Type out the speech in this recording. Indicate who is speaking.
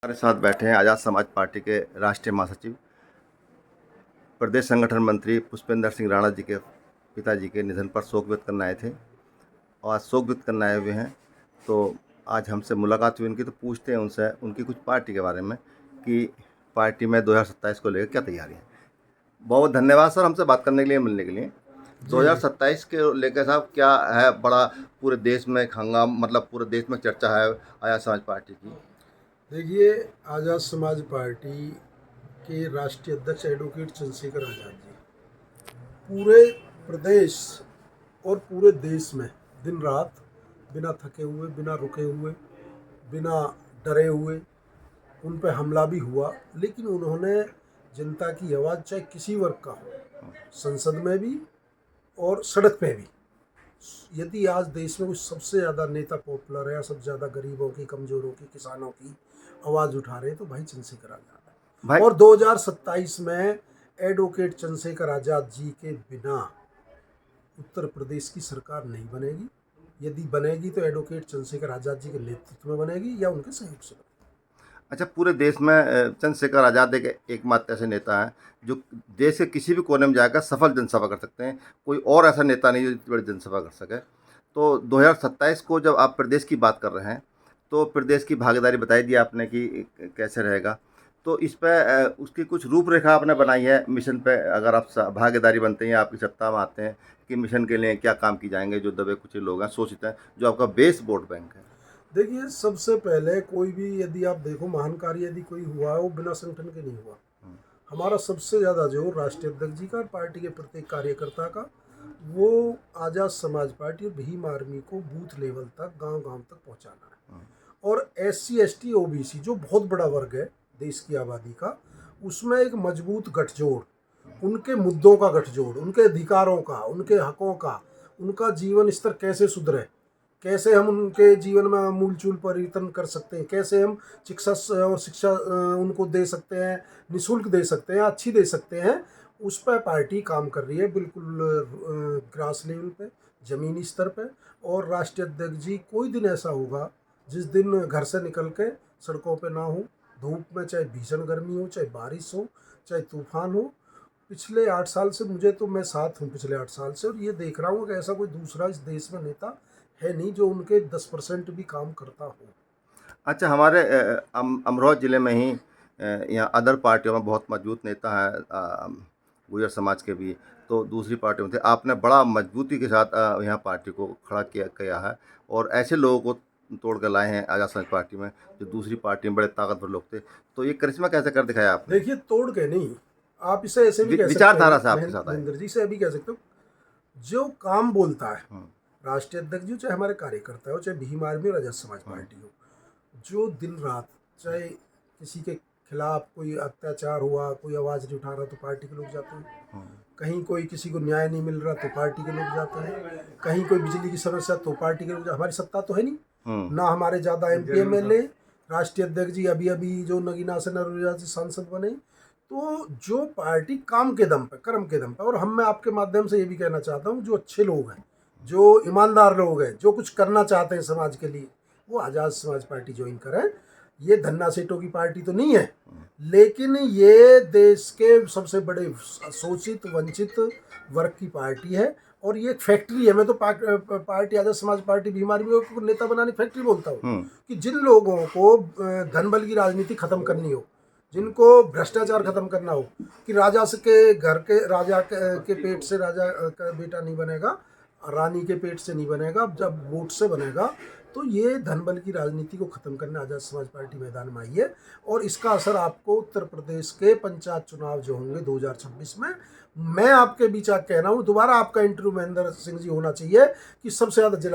Speaker 1: हमारे साथ बैठे हैं आज़ाद समाज पार्टी के राष्ट्रीय महासचिव, प्रदेश संगठन मंत्री पुष्पेंद्र सिंह राणा जी के पिताजी के निधन पर शोक व्यक्त करने आए थे और आज शोक व्यक्त करने आए हुए हैं। तो आज हमसे मुलाकात हुई उनकी, तो पूछते हैं उनसे उनकी कुछ पार्टी के बारे में कि पार्टी में 2027 को लेकर क्या तैयारी है। बहुत धन्यवाद सर हमसे बात करने के लिए, मिलने के लिए। 2027 के लेकर साहब क्या है, बड़ा पूरे देश में हंगामा, मतलब पूरे देश में चर्चा है आज़ाद समाज पार्टी की।
Speaker 2: देखिए, आज़ाद समाज पार्टी के राष्ट्रीय अध्यक्ष एडवोकेट चंद्रशेखर आज़ाद जी पूरे प्रदेश और पूरे देश में दिन रात बिना थके हुए, बिना रुके हुए, बिना डरे हुए उन पर हमला भी हुआ, लेकिन उन्होंने जनता की आवाज़ चाहे किसी वर्ग का हो, संसद में भी और सड़क पे भी। यदि आज देश में कुछ सबसे ज़्यादा नेता पॉपुलर है या सबसे ज़्यादा गरीबों की, कमज़ोरों की, किसानों की आवाज़ उठा रहे हैं तो भाई चंद्रशेखर आज़ाद है। और 2027 में एडवोकेट चंद्रशेखर आज़ाद जी के बिना उत्तर प्रदेश की सरकार नहीं बनेगी। यदि बनेगी तो एडवोकेट चंद्रशेखर आज़ाद जी के नेतृत्व में बनेगी या उनके सहयोग से बनेगी।
Speaker 1: अच्छा, पूरे देश में चंद्रशेखर आज़ाद एकमात्र ऐसे नेता हैं जो देश के किसी भी कोने में जाकर सफल जनसभा कर सकते हैं। कोई और ऐसा नेता नहीं जो इतनी बड़ी जनसभा कर सके। तो 2027 को जब आप प्रदेश की बात कर रहे हैं तो प्रदेश की भागीदारी बताई दी आपने कि कैसे रहेगा। तो इस पर उसकी कुछ रूपरेखा आपने बनाई है मिशन पे, अगर आप भागीदारी बनते हैं या आपकी सत्ता में आते हैं, कि मिशन के लिए क्या काम की जाएंगे, जो दबे कुछ लोग हैं शोषित हैं, जो आपका बेस वोट बैंक है।
Speaker 2: देखिए, सबसे पहले कोई भी यदि आप देखो महान कार्य यदि कोई हुआ है वो बिना संगठन के नहीं हुआ। हमारा सबसे ज़्यादा जोर राष्ट्रीय अध्यक्ष जी का और पार्टी के प्रत्येक कार्यकर्ता का, वो आज़ाद समाज पार्टी और भीम आर्मी को बूथ लेवल तक, गांव-गांव तक पहुंचाना है। और SC ST OBC जो बहुत बड़ा वर्ग है देश की आबादी का, उसमें एक मजबूत गठजोड़, उनके मुद्दों का गठजोड़, उनके अधिकारों का, उनके हकों का, उनका जीवन स्तर कैसे सुधरे, कैसे हम उनके जीवन में मूलचूल परिवर्तन कर सकते हैं, कैसे हम शिक्षा उनको दे सकते हैं, निःशुल्क दे सकते हैं, अच्छी दे सकते हैं, उस पर पार्टी काम कर रही है बिल्कुल ग्रास लेवल पे, ज़मीनी स्तर पे। और राष्ट्रीय अध्यक्ष जी, कोई दिन ऐसा होगा जिस दिन घर से निकल के सड़कों पे ना हो, धूप में, चाहे भीषण गर्मी हो, चाहे बारिश हो, चाहे तूफान हो। पिछले 8 साल से मैं साथ हूँ पिछले 8 साल से, और ये देख रहा हूँ कि ऐसा कोई दूसरा इस देश में नेता है नहीं जो उनके 10% भी काम करता हो।
Speaker 1: अच्छा, हमारे अमरोहा ज़िले में ही यहाँ अदर पार्टियों में बहुत मजबूत नेता हैं, गुर्जर समाज के भी, तो दूसरी पार्टियों में थे। आपने बड़ा मजबूती के साथ यहाँ पार्टी को खड़ा किया है और ऐसे लोगों को तोड़ कर लाए हैं आज़ाद समाज पार्टी में जो दूसरी पार्टी में बड़े ताकतवर लोग थे। तो ये करिश्मा कैसे कर दिखाया आपने?
Speaker 2: देखिए, तोड़ के नहीं, आप इसे ऐसे भी कह सकते
Speaker 1: विचारधारा से
Speaker 2: हैं,
Speaker 1: आपके साथ आए।
Speaker 2: महेंद्र जी से भी कह सकते हो, जो काम बोलता है राष्ट्रीय अध्यक्ष जी, चाहे हमारे कार्यकर्ता हो, चाहे भीम आर्मी और आज़ाद समाज पार्टी हो, जो दिन रात, चाहे किसी के खिलाफ कोई अत्याचार हुआ, कोई आवाज़ नहीं उठा रहा तो पार्टी के लोग जाते हैं, कहीं कोई किसी को न्याय नहीं मिल रहा तो पार्टी के लोग जाते हैं, कहीं कोई बिजली की समस्या तो पार्टी के लोग जाते हैं। हमारी सत्ता तो है नहीं ना, हमारे ज़्यादा MP MLA, राष्ट्रीय अध्यक्ष जी अभी अभी जो नगीना से नरोजा से सांसद बने। तो जो पार्टी काम के दम पे, कर्म के दम पे, और मैं आपके माध्यम से ये भी कहना चाहता हूँ, जो अच्छे लोग हैं, जो ईमानदार लोग हैं, जो कुछ करना चाहते हैं समाज के लिए, वो आज़ाद समाज पार्टी ज्वाइन करें। ये धन्ना सेठों की पार्टी तो नहीं है, लेकिन ये देश के सबसे बड़े शोषित वंचित वर्ग की पार्टी है, और ये एक फैक्ट्री है। मैं तो पार्टी आज़ाद समाज पार्टी भीम आर्मी को नेता बनाने फैक्ट्री बोलता हूँ, कि जिन लोगों को धन बल की राजनीति खत्म करनी हो, जिनको भ्रष्टाचार खत्म करना हो, कि राजा के घर के राजा के पेट से राजा का बेटा नहीं बनेगा, रानी के पेट से नहीं बनेगा, जब वोट से बनेगा, तो ये धन बल की राजनीति को खत्म करने आज़ाद समाज पार्टी मैदान में आई है। और इसका असर आपको उत्तर प्रदेश के पंचायत चुनाव जो होंगे 2026 में, मैं आपके बीच कह रहा हूँ, दोबारा आपका इंटरव्यू महेंद्र सिंह जी होना चाहिए कि सबसे ज़्यादा जिला